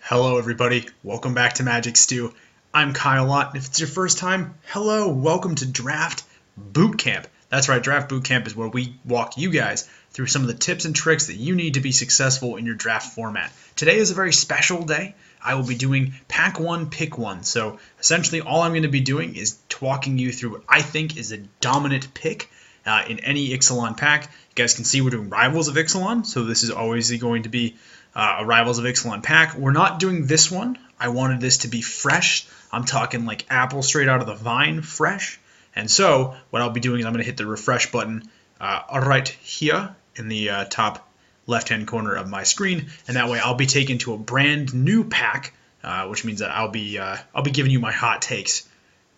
Hello everybody, welcome back to Magic Stew. I'm Kyle Lott, and if it's your first time, hello, welcome to Draft Boot Camp. That's right, Draft Boot Camp is where we walk you guys through some of the tips and tricks that you need to be successful in your draft format. Today is a very special day. I will be doing Pack 1, Pick 1. So essentially all I'm going to be doing is walking you through what I think is a dominant pick in any Ixalan pack. You guys can see we're doing Rivals of Ixalan, so this is always going to be a Rivals of Ixalan pack. We're not doing this one. I wanted this to be fresh. I'm talking like apple straight out of the vine fresh. And so what I'll be doing is I'm going to hit the refresh button right here in the top left-hand corner of my screen, and that way I'll be taken to a brand new pack, which means that I'll be giving you my hot takes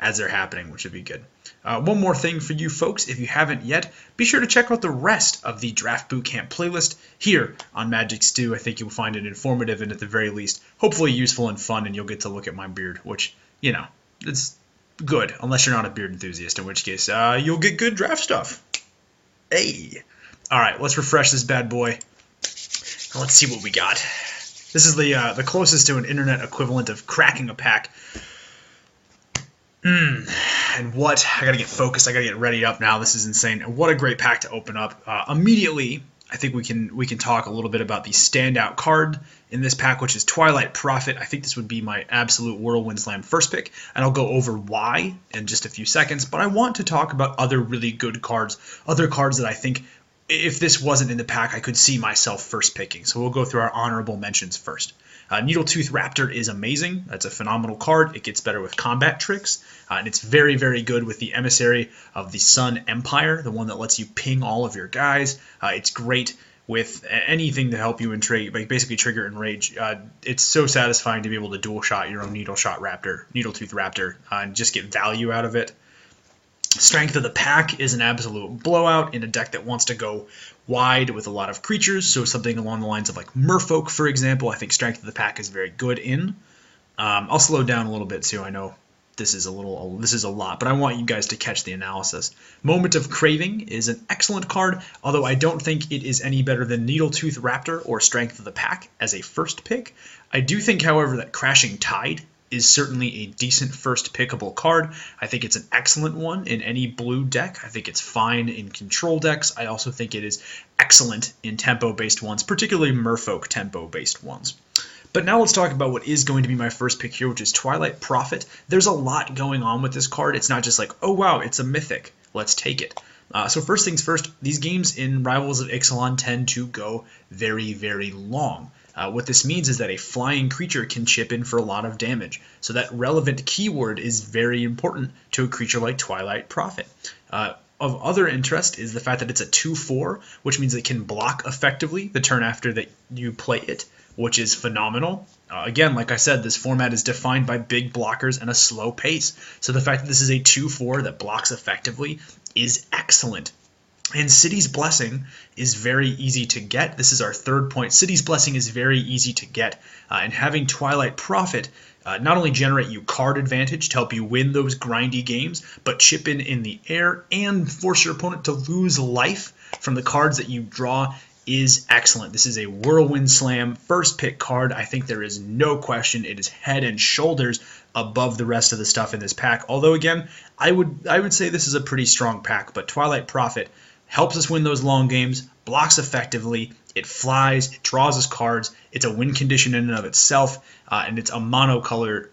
as they're happening, which would be good. One more thing for you folks, if you haven't yet, be sure to check out the rest of the Draft Bootcamp playlist here on Magic Stew. I think you'll find it informative and at the very least, hopefully useful and fun, and you'll get to look at my beard, which, you know, it's good, unless you're not a beard enthusiast, in which case you'll get good draft stuff. Hey! Alright, let's refresh this bad boy, and let's see what we got. This is the closest to an internet equivalent of cracking a pack. And what? I gotta get focused. I gotta get readied up now. This is insane. And what a great pack to open up. Immediately, I think we can talk a little bit about the standout card in this pack, which is Twilight Prophet. I think this would be my absolute Whirlwind Slam first pick, and I'll go over why in just a few seconds. But I want to talk about other really good cards, other cards that I think, if this wasn't in the pack, I could see myself first picking. So we'll go through our honorable mentions first. Needletooth Raptor is amazing. That's a phenomenal card. It gets better with combat tricks, and it's very, very good with the Emissary of the Sun Empire, the one that lets you ping all of your guys. It's great with anything to help you basically trigger Enrage. It's so satisfying to be able to dual shot your own Needletooth Raptor, and just get value out of it. Strength of the Pack is an absolute blowout in a deck that wants to go wide with a lot of creatures, so something along the lines of like Merfolk, for example. I think Strength of the Pack is very good in. I'll slow down a little bit too. I know this is a lot, but I want you guys to catch the analysis. Moment of Craving is an excellent card, although I don't think it is any better than Needletooth Raptor or Strength of the Pack as a first pick. I do think, however, that Crashing Tide is certainly a decent first pickable card. I think it's an excellent one in any blue deck. I think it's fine in control decks. I also think it is excellent in tempo-based ones, particularly Merfolk tempo-based ones. But now let's talk about what is going to be my first pick here, which is Twilight Prophet. There's a lot going on with this card. It's not just like, oh wow, it's a mythic, let's take it. So first things first, these games in Rivals of Ixalan tend to go very, very long. What this means is that a flying creature can chip in for a lot of damage. So that relevant keyword is very important to a creature like Twilight Prophet. Of other interest is the fact that it's a 2/4, which means it can block effectively the turn after that you play it, which is phenomenal. Again, like I said, this format is defined by big blockers and a slow pace. So the fact that this is a 2/4 that blocks effectively is excellent. And City's Blessing is very easy to get. This is our third point. City's Blessing is very easy to get. And having Twilight Prophet not only generate you card advantage to help you win those grindy games, but chip in the air and force your opponent to lose life from the cards that you draw is excellent. This is a Whirlwind Slam first pick card. I think there is no question it is head and shoulders above the rest of the stuff in this pack. Although again, I would say this is a pretty strong pack, but Twilight Prophet helps us win those long games, blocks effectively, it flies, it draws us cards, it's a win condition in and of itself, and it's a monocolor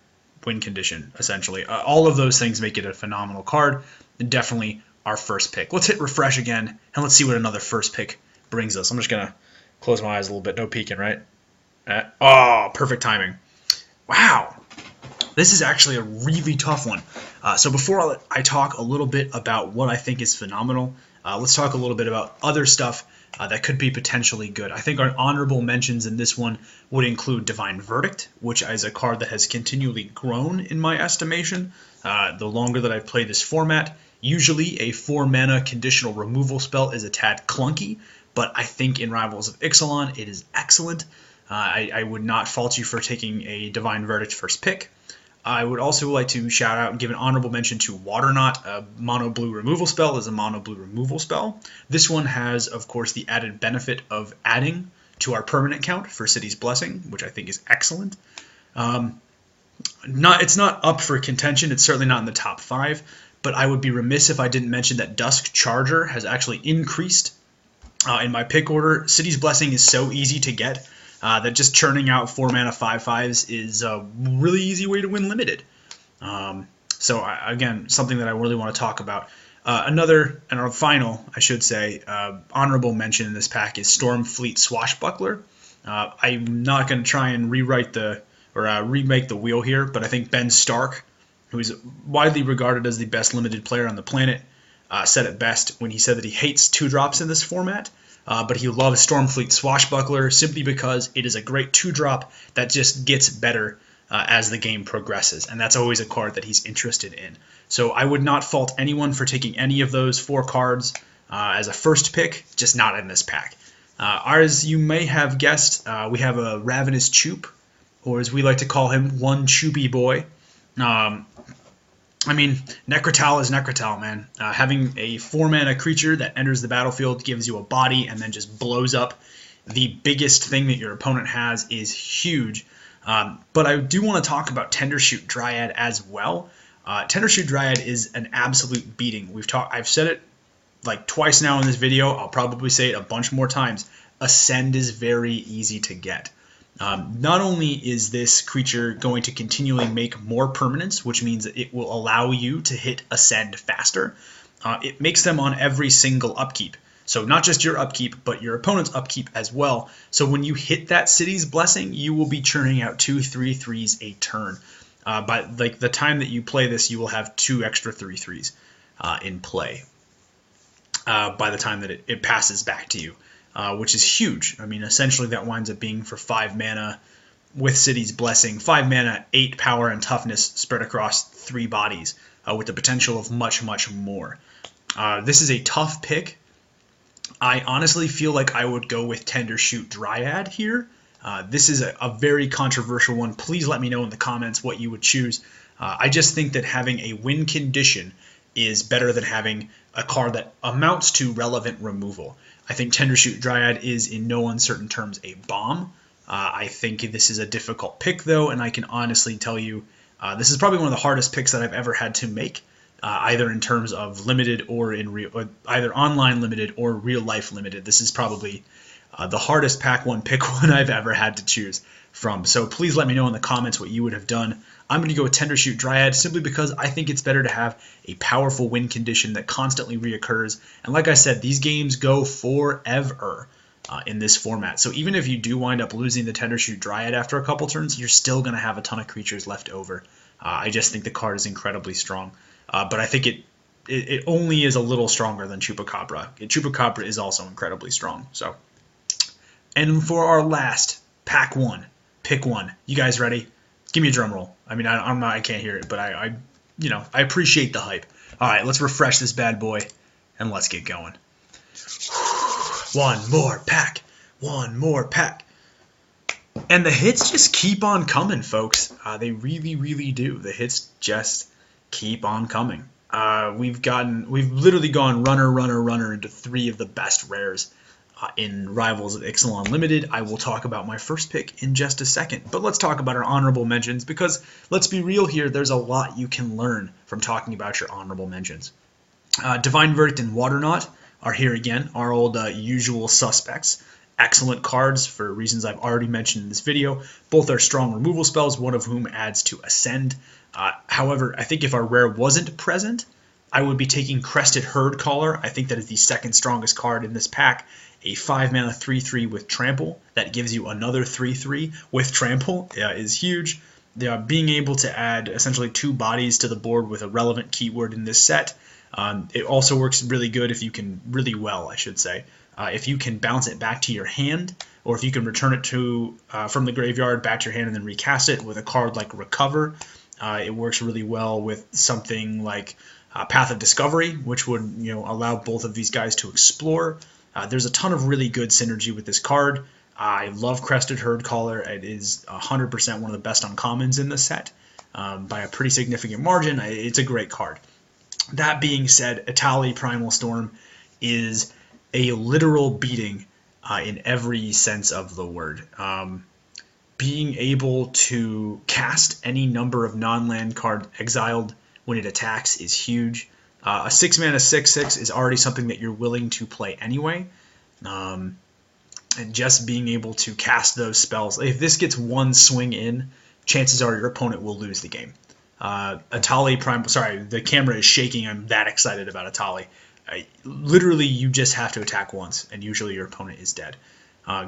win condition, essentially. All of those things make it a phenomenal card, and definitely our first pick. Let's hit refresh again, and let's see what another first pick brings us. I'm just going to close my eyes a little bit, no peeking, right? Oh, perfect timing. Wow. This is actually a really tough one. So before I talk a little bit about what I think is phenomenal, let's talk a little bit about other stuff that could be potentially good. I think our honorable mentions in this one would include Divine Verdict, which is a card that has continually grown in my estimation the longer that I've played this format. Usually a 4-mana conditional removal spell is a tad clunky, but I think in Rivals of Ixalan it is excellent. I would not fault you for taking a Divine Verdict first pick. I would also like to shout out and give an honorable mention to Waterknot. A mono blue removal spell is a mono blue removal spell. This one has, of course, the added benefit of adding to our permanent count for City's Blessing, which I think is excellent. It's not up for contention. It's certainly not in the top 5, but I would be remiss if I didn't mention that Dusk Charger has actually increased in my pick order. City's Blessing is so easy to get that just churning out 4-mana 5/5s is a really easy way to win limited. Again, something that I really want to talk about. Another, and our final, I should say, honorable mention in this pack is Stormfleet Swashbuckler. I'm not going to try and remake the wheel here, but I think Ben Stark, who is widely regarded as the best limited player on the planet, said it best when he said that he hates 2-drops in this format, but he loves Stormfleet Swashbuckler simply because it is a great 2-drop that just gets better as the game progresses, and that's always a card that he's interested in. So I would not fault anyone for taking any of those 4 cards as a first pick, just not in this pack. As you may have guessed, we have a Ravenous Choop, or as we like to call him, one Choopy boy. Necrotal is Necrotal, man. Having a 4-mana creature that enters the battlefield, gives you a body, and then just blows up the biggest thing that your opponent has is huge. But I do want to talk about Tendershoot Dryad as well. Tendershoot Dryad is an absolute beating. I've said it like twice now in this video. I'll probably say it a bunch more times. Ascend is very easy to get. Not only is this creature going to continually make more permanents, which means that it will allow you to hit Ascend faster, it makes them on every single upkeep. So not just your upkeep, but your opponent's upkeep as well. So when you hit that City's Blessing, you will be churning out 2 3/3s a turn. By the time that you play this, you will have 2 extra 3/3s in play by the time that it passes back to you, which is huge. I mean, essentially that winds up being for 5 mana with City's Blessing, 5 mana, 8 power and toughness spread across 3 bodies with the potential of much, much more. This is a tough pick. I honestly feel like I would go with Tendershoot Dryad here. This is a very controversial one. Please let me know in the comments what you would choose. I just think that having a win condition is better than having a card that amounts to relevant removal. I think Tendershoot Dryad is in no uncertain terms a bomb. I think this is a difficult pick though, and I can honestly tell you this is probably one of the hardest picks that I've ever had to make. Either in terms of limited or either online limited or real life limited. This is probably the hardest pack 1 pick 1 I've ever had to choose from. So please let me know in the comments what you would have done. I'm going to go with Tendershoot Dryad simply because I think it's better to have a powerful win condition that constantly reoccurs. And like I said, these games go forever in this format. So even if you do wind up losing the Tendershoot Dryad after a couple turns, you're still going to have a ton of creatures left over. I just think the card is incredibly strong. But I think it only is a little stronger than Chupacabra. Chupacabra is also incredibly strong. So, and for our last pack 1, pick 1. You guys ready? Give me a drum roll. I mean, I can't hear it, but I appreciate the hype. All right, let's refresh this bad boy, and let's get going. One more pack. And the hits just keep on coming, folks. They really, really do. The hits just keep on coming. We've literally gone runner into 3 of the best rares in Rivals of Ixalan Limited. I will talk about my first pick in just a second, but let's talk about our honorable mentions because let's be real here, there's a lot you can learn from talking about your honorable mentions. Divine Verdict and Waterknot are here again, our old usual suspects. Excellent cards for reasons I've already mentioned in this video. Both are strong removal spells, one of whom adds to Ascend. However, I think if our rare wasn't present, I would be taking Crested Herd Caller. I think that is the second strongest card in this pack. A 5-mana 3/3 with Trample that gives you another 3/3 with Trample is huge. Being able to add essentially 2 bodies to the board with a relevant keyword in this set. It also works really good if you can, if you can bounce it back to your hand, or if you can return it from the graveyard back to your hand and then recast it with a card like Recover. It works really well with something like Path of Discovery, which would allow both of these guys to explore. There's a ton of really good synergy with this card. I love Crested Herd Caller. It is 100% one of the best uncommons in the set by a pretty significant margin. It's a great card. That being said, Etali Primal Storm is a literal beating in every sense of the word. Being able to cast any number of non-land card exiled when it attacks is huge. A 6-mana 6/6 is already something that you're willing to play anyway. And just being able to cast those spells. If this gets one swing in, chances are your opponent will lose the game. Atali Prime. Sorry, the camera is shaking. I'm that excited about Atali. Literally, you just have to attack once, and usually your opponent is dead.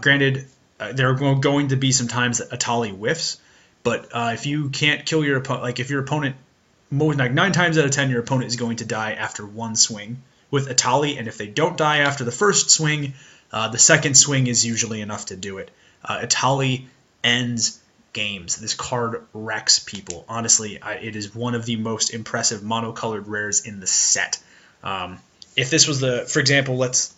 Granted, there are going to be some times that Atali whiffs, but if you can't kill your opponent, like if your opponent, like 9 times out of 10, your opponent is going to die after one swing with Atali, and if they don't die after the first swing, the second swing is usually enough to do it. Atali ends games. This card wrecks people. Honestly, it is one of the most impressive monocolored rares in the set. If this was for example, let's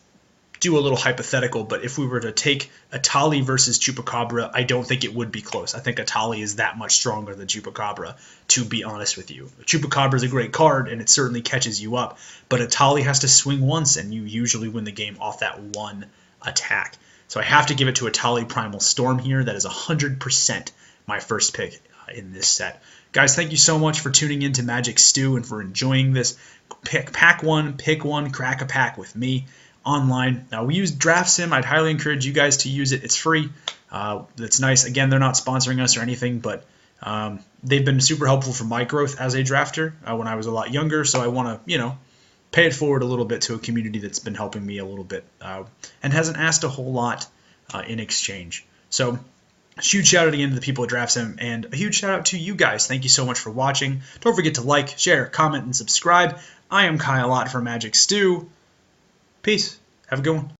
do a little hypothetical, but if we were to take Atali versus Chupacabra, I don't think it would be close. I think Atali is that much stronger than Chupacabra, to be honest with you. Chupacabra is a great card, and it certainly catches you up, but Atali has to swing once, and you usually win the game off that one attack. So I have to give it to Atali Primal Storm here. That is 100% my first pick in this set. Guys, thank you so much for tuning in to Magic Stew and for enjoying this. Pack one, pick one, crack a pack with me online. Now, we use DraftSim. I'd highly encourage you guys to use it. It's free. It's nice. Again, they're not sponsoring us or anything, but they've been super helpful for my growth as a drafter when I was a lot younger, so I want to, pay it forward a little bit to a community that's been helping me a little bit and hasn't asked a whole lot in exchange. So, a huge shout out again to the people at DraftSim, and a huge shout out to you guys. Thank you so much for watching. Don't forget to like, share, comment, and subscribe. I am Kyle Ott for Magic Stew. Peace. Have a good one.